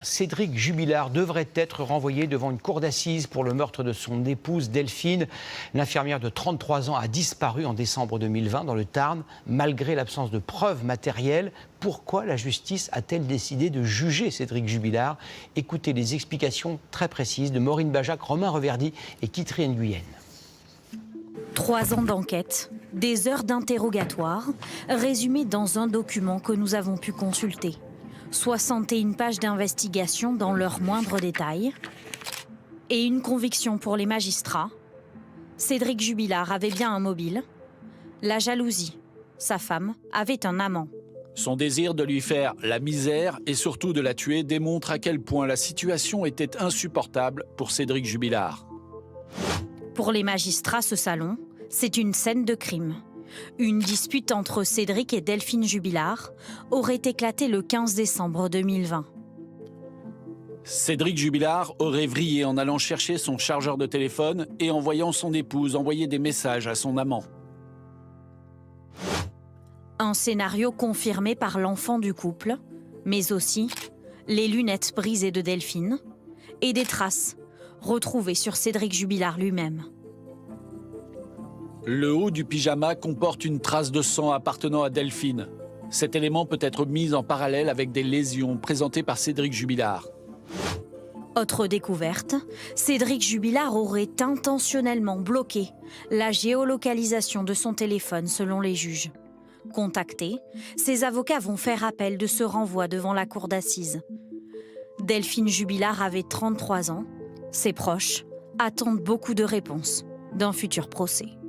Cédric Jubilard devrait être renvoyé devant une cour d'assises pour le meurtre de son épouse Delphine. L'infirmière de 33 ans a disparu en décembre 2020 dans le Tarn, malgré l'absence de preuves matérielles. Pourquoi la justice a-t-elle décidé de juger Cédric Jubilard? Écoutez les explications très précises de Maureen Bajac, Romain Reverdy et Kitri Nguyen. 3 ans d'enquête, des heures d'interrogatoire, résumées dans un document que nous avons pu consulter. 61 pages d'investigation dans leurs moindres détails et une conviction pour les magistrats. Cédric Jubilard avait bien un mobile. La jalousie. Sa femme avait un amant. Son désir de lui faire la misère et surtout de la tuer démontre à quel point la situation était insupportable pour Cédric Jubilard. Pour les magistrats, ce salon, c'est une scène de crime. Une dispute entre Cédric et Delphine Jubilard aurait éclaté le 15 décembre 2020. Cédric Jubilard aurait vrillé en allant chercher son chargeur de téléphone et en voyant son épouse envoyer des messages à son amant. Un scénario confirmé par l'enfant du couple, mais aussi les lunettes brisées de Delphine et des traces retrouvées sur Cédric Jubilard lui-même. Le haut du pyjama comporte une trace de sang appartenant à Delphine. Cet élément peut être mis en parallèle avec des lésions présentées par Cédric Jubilard. Autre découverte, Cédric Jubilard aurait intentionnellement bloqué la géolocalisation de son téléphone selon les juges. Contactés, ses avocats vont faire appel de ce renvoi devant la cour d'assises. Delphine Jubilard avait 33 ans. Ses proches attendent beaucoup de réponses d'un futur procès.